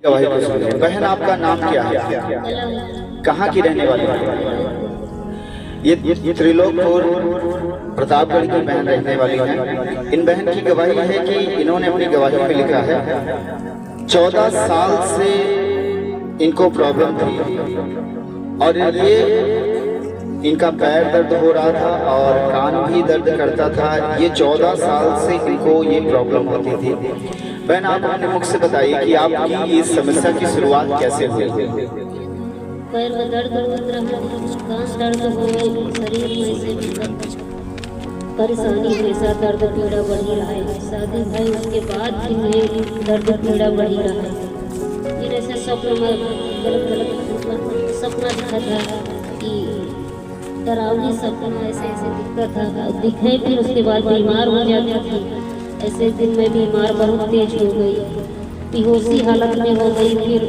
गवाही को सुनिए। बहन, आपका नाम क्या है? कहाँ की रहने वाली है? ये त्रिलोकपुर प्रतापगढ़ की बहन रहने वाली है। इन बहन की गवाही है कि इन्होंने अपनी गवाही में लिखा है 14 साल से इनको प्रॉब्लम थी और ये इनका पैर दर्द हो रहा था और कान भी दर्द करता था। ये 14 साल से इनको ये प्रॉब्लम होती थी। बहन, आप अपने मुख से बताइए कि आपकी इस समस्या की शुरुआत कैसे हुई? पैर में दर्द होता रहा, कान दर्द हो गई, शरीर में से भी परेशानी हमेशा दर्द पीड़ा बढ़ी रहा है। शादी भई उसके बाद भी मैं दर्द पीड़ा बढ़ी रहा है। फिर ऐसे स्वप्न में गलत सपना दिखा था कि डरावनी सपना, ऐसे दिक्कत था दिखे। फिर उसके बाद बीमार हो जाती थी। ऐसे दिन में बीमार बहुत तेज हो गई, बेहोशी हालत में हो गई। फिर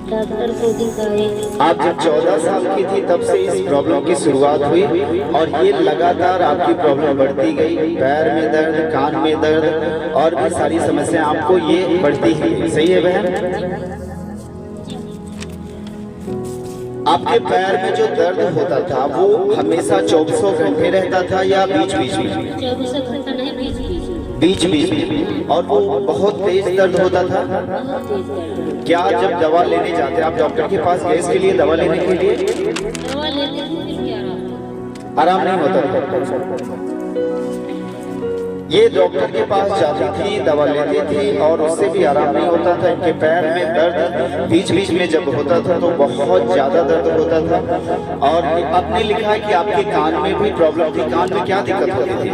डॉक्टर को दिखाए। आप जब 14 साल की थी तब से इस प्रॉब्लम की शुरुआत हुई और ये लगातार आपकी प्रॉब्लम बढ़ती गई। पैर में दर्द, कान में दर्द और भी सारी समस्या आपको ये बढ़ती है। सही है बहन? आपके पैर में जो दर्द होता था वो हमेशा 24 घंटे रहता था या बीच बीच में? 24 घंटा नहीं, बीच बीच में। और वो बहुत तेज दर्द होता था। क्या जब दवा लेने जाते आप डॉक्टर के पास गए इसके लिए, दवा लेने के लिए? दवा लेते आराम नहीं होता था। ये डॉक्टर के पास जाती थी, दवा लेती थी और उससे भी आराम नहीं होता था। इनके पैर में दर्द बीच बीच में जब होता था तो बहुत ज्यादा दर्द होता था। और आपने लिखा है कि आपके कान में भी प्रॉब्लम थी। कान में क्या दिक्कत होती थी?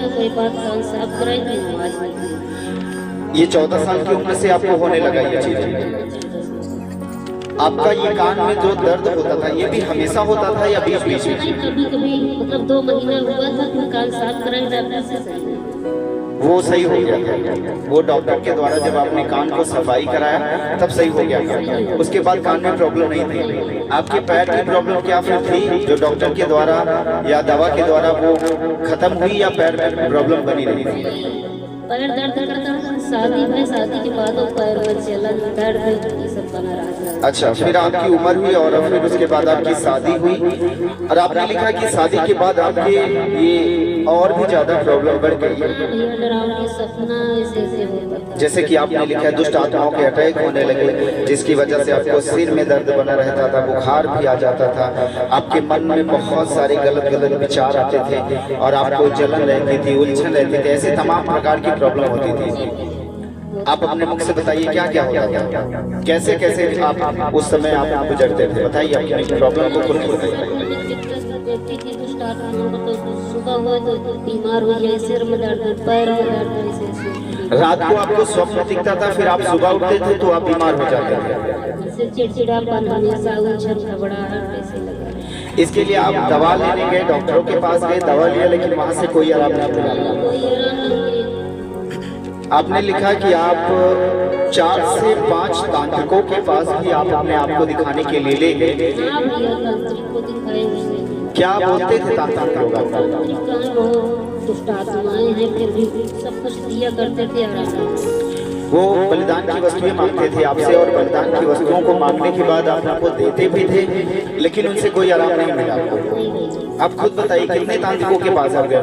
कोई बात कान साफ कराई थी, आवाज नहीं। ये 14 साल की उम्र से आपको होने लगा ये चीज? आपका ये कान में जो दर्द होता था ये भी हमेशा होता था या बीच बीच में? कभी कभी मतलब 2 महीना हुआ था तो कान साफ कराई डॉक्टर से, वो सही हो गया था। वो डॉक्टर के द्वारा जब आपने कान को सफाई कराया तब सही हो गया था। उसके बाद कान में प्रॉब्लम नहीं थी। आपके पैर की प्रॉब्लम क्या फिर थी जो डॉक्टर के द्वारा या दवा के द्वारा वो खत्म हुई या पैर में प्रॉब्लम बनी रही थी? पैर दर्द करता था। शादी के बाद पैर में जलन दर्द ये सब बना रहा था। अच्छा, फिर आपकी उम्र हुई और फिर उसके बाद आपकी शादी हुई और आपने लिखा कि शादी के बाद आपके ये और भी ज्यादा प्रॉब्लम बढ़ गई। सपना ऐसे होता था। जैसे कि आपने लिखा दुष्ट आत्माओं के अटैक होने लगे जिसकी वजह से आपको सिर में दर्द बना रहता था, बुखार भी आ जाता था, आपके मन में बहुत सारे गलत गलत विचार आते थे और आपको जलन रहती थी, उलझन रहती थी, ऐसे तमाम प्रकार की प्रॉब्लम होती थी। आप अपने मुख से बताइए क्या क्या होता था, कैसे कैसे आप उस समय आप गुजरते थे? बताइए अपनी प्रॉब्लम को खुल के बताइए। सुबह हुआ तो बीमार हो जाए, सिर में दर्द, पैर में दर्द। रात को आपको स्वप्न दिखता था, फिर आप सुबह उठते थे तो आप बीमार हो जाते थे। चिड़चिड़ापन, हमेशा उलझन, घबराहट ऐसे लगा। इसके लिए आप दवा लेने गए, डॉक्टरों के पास गए, दवा लिया, लेकिन वहाँ से कोई आराम नहीं मिला। आपने लिखा कि आप 4 से 5 तांत्रिकों के पास भी आप अपने आप को दिखाने के लिए ले गए। क्या बोलते थे तांत्रिक लोग आपको? दुष्ट आत्माएं हैं, फिर भी सब कुछ दिया करते थे आराम। वो बलिदान की वस्तुएं मांगते थे आपसे और बलिदान की वस्तुओं को मांगने के बाद आप आपको देते भी थे, लेकिन उनसे कोई आराम नहीं मिला आपको। आप खुद बताइए कितने तांत्रिकों के पास आप गए?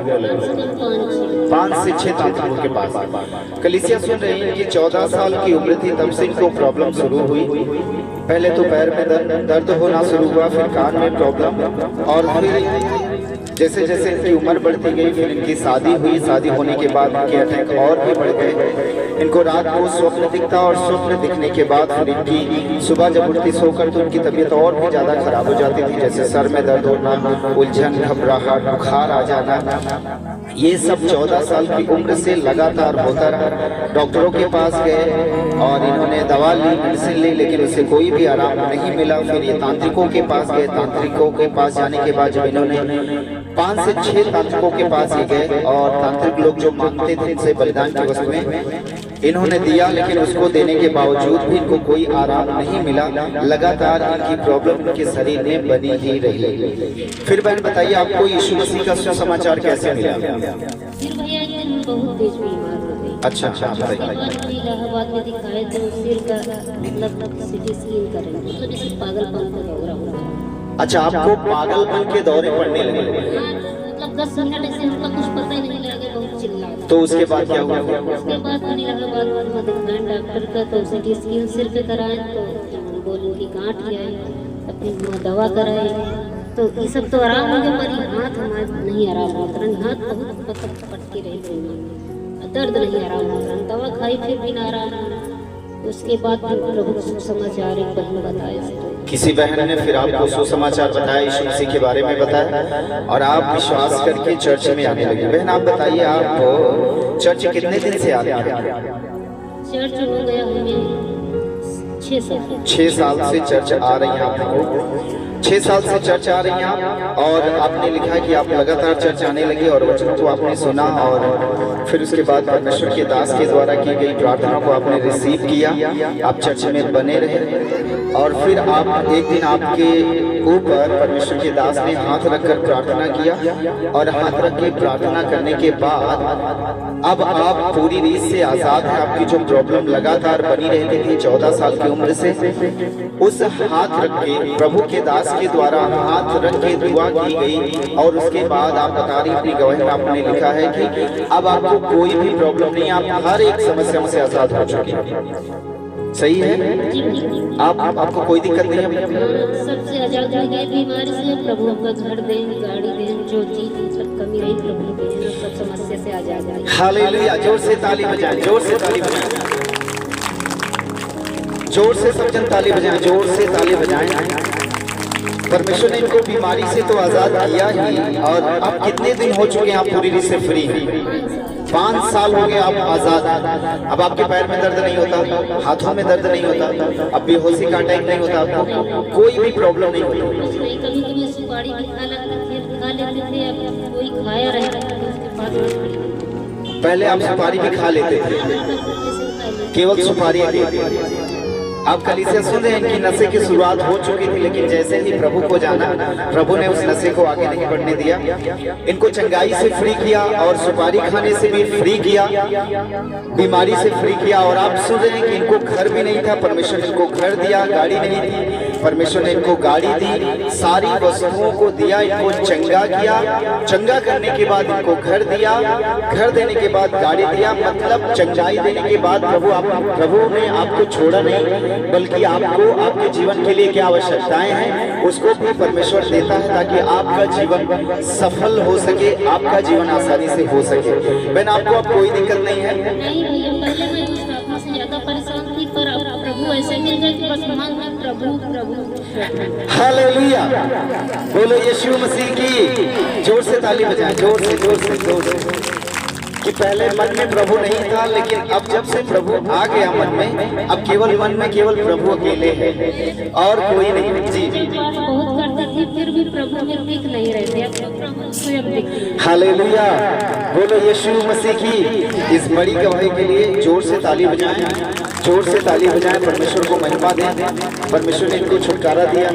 5 से 6 तांत्रिकों के पास। कलीसिया सुन रही है कि 14 साल की उम्र थी तब से इनको प्रॉब्लम शुरू हुई। पहले तो पैर में दर्द होना शुरू हुआ, फिर कान में प्रॉब्लम और फिर जैसे जैसे इनकी उम्र बढ़ती गई फिर इनकी शादी हुई। शादी होने के बाद इनके अटैक और भी बढ़ गए। इनको रात को स्वप्न दिखता और स्वप्न दिखने के बाद फिर इनकी सुबह जब उठती सोकर तो इनकी तबीयत और भी ज़्यादा खराब हो जाती थी, जैसे सर में दर्द होना, उलझन, घबराहट, बुखार आ जाना। ये सब 14 साल की उम्र से लगातार होता रहा। डॉक्टरों के पास गए और इन्होंने दवा ली, मेडिसिन ली, लेकिन उससे कोई भी आराम नहीं मिला। फिर ये तांत्रिकों के पास गए। तांत्रिकों के पास जाने के बाद जब इन्होंने 5 से 6 तांत्रिकों के पास ही गए और तांत्रिक लोग जो मांगते थे इनसे बलिदान की वस्तुएं इन्होंने दिया, लेकिन उसको देने के बावजूद भी इनको कोई आराम नहीं मिला। लगातार इनकी प्रॉब्लम इनके शरीर में बनी ही रही। फिर बहन बताइए आपको यीशु मसीह का सुसमाचार कैसे मिला? फिर भैया बहुत तेज बीमार हो गई। अच्छा अच्छा बताइए। इलाहाबाद में दिखाए तो सिर का मतलब सिटी स्कैन करें, मतलब इसे पागलपन का दौरा हो गया। अच्छा, आपको पागलपन के दौरे पड़ने लगे? हाँ, मतलब 10 मिनट ऐसे हमका कुछ पता ही नहीं लगे, बहुत चिल्लाया। तो उसके बाद क्या हुआ? उसके बाद मैंने इलाहाबाद में दिखाया डॉक्टर का, तो सिटी स्कैन सिर पे कराए तो बोले कि गांठ है, अपनी दवा कराई तो ये सब तो आराम हो गया, पर हाथ हमारा नहीं आराम होता रहा, हाथ बहुत पटके रही थी, दर्द नहीं आराम हो रहा, दवा खाई फिर भी ना आराम हो। उसके बाद फिर प्रभु सुसमाचार एक बहन बताया, किसी बहन ने फिर आपको सुसमाचार बताया, यीशु मसीह के बारे में बताया और आप विश्वास करके चर्च में आने लगे। बहन आप बताइए, आप चर्च कितने दिन से आ रहे हैं? चर्च हो गया हमें 6 साल। 6 साल से चर्च आ रही हैं आपको, 6 साल से चर्च आ रही हैं आप, और आपने लिखा है कि आप लगातार चर्च आने लगे और वचनों को आपने सुना और फिर उसके बाद परमेश्वर के दास के द्वारा की गई प्रार्थना को आपने रिसीव किया, आप चर्च में बने रहे और फिर आप एक दिन आपके ऊपर परमेश्वर के दास ने हाथ रखकर प्रार्थना किया और हाथ रख के प्रार्थना करने के बाद अब आप पूरी रीत से आजाद हैं। आपकी जो प्रॉब्लम लगातार बनी रहती थी 14 साल की उम्र से, उस हाथ रख के प्रभु के दास के द्वारा हाथ रख के दुआ की गई और उसके बाद आप बता रही अपनी गवाही में आपने लिखा है कि अब आपको कोई भी प्रॉब्लम नहीं, आप हर एक समस्या से आजाद हो चुके हैं। सही है? आपको कोई दिक्कत नहीं है? सबसे आजाद हो गए बीमारी से। प्रभु आपका घर दें, गाड़ी दें, जो चीज सब कमी रही प्रभु के सब समस्या से आजाद है। हालेलुया, जोर से ताली बजाएं, जोर से ताली बजाएं, जोर से सब जन ताली बजाएं, जोर से ताली बजाएं। परमेश्वर ने इनको बीमारी से तो आजाद किया ही, और अब कितने दिन हो चुके हैं आप पूरी रीत से फ्री? 5 साल हो गए आप आजाद। अब आपके पैर में दर्द नहीं होता, हाथों में दर्द नहीं होता, अब बेहोशी का अटैक नहीं होता, आपको कोई भी प्रॉब्लम नहीं होती। कभी कभी सुपारी भी खा लेते थे, अब कोई खाया रहता उसके बाद पहले आप सुपारी भी खा लेते थे, केवल सुपारी। आप कलीसिया सुन रहे हैं, इनकी नशे की शुरुआत हो चुकी थी, लेकिन जैसे ही प्रभु को जाना, प्रभु ने उस नशे को आगे नहीं बढ़ने दिया, इनको चंगाई से फ्री किया और सुपारी खाने से भी फ्री किया, बीमारी से फ्री किया। और आप सुन रहे हैं कि इनको घर भी नहीं था, परमेश्वर ने इनको घर दिया, गाड़ी नहीं थी, परमेश्वर ने इनको गाड़ी दी, सारी वस्तुओं को दिया, इनको चंगा किया, चंगा करने के बाद इनको घर दिया, घर देने के बाद गाड़ी दिया, मतलब चंगाई देने के बाद प्रभु ने आपको छोड़ा नहीं, बल्कि आपको आपके जीवन के लिए क्या आवश्यकताएं हैं उसको भी परमेश्वर देता है, ताकि आपका जीवन सफल हो सके, आपका जीवन आसानी से हो सके। बहन आपको अब कोई दिक्कत नहीं है? नहीं भैया, पहले मैं उस आत्मा से ज्यादा परेशान थी, पर अब प्रभु ऐसे मिल गए कि बस मन में प्रभु प्रभु। हालेलुया, बोलो यीशु मसीह की। जोर से ताली बजाएं, जोर से जोर से जोर से। कि पहले मन में प्रभु नहीं था, लेकिन अब जब से प्रभु आ गया मन में, अब केवल मन में केवल प्रभु अकेले हैं और कोई नहीं। जी बहुत करते थे, फिर भी प्रभु में दिख नहीं रहे थे, अब प्रभु स्वयं दिखते। हालेलुया, बोलो यीशु मसीह की। इस बड़ी गवाही के लिए जोर से ताली बजाएं, जोर से ताली बजाएं, परमेश्वर को महिमा दें। परमेश्वर ने इनको छुटकारा दिया।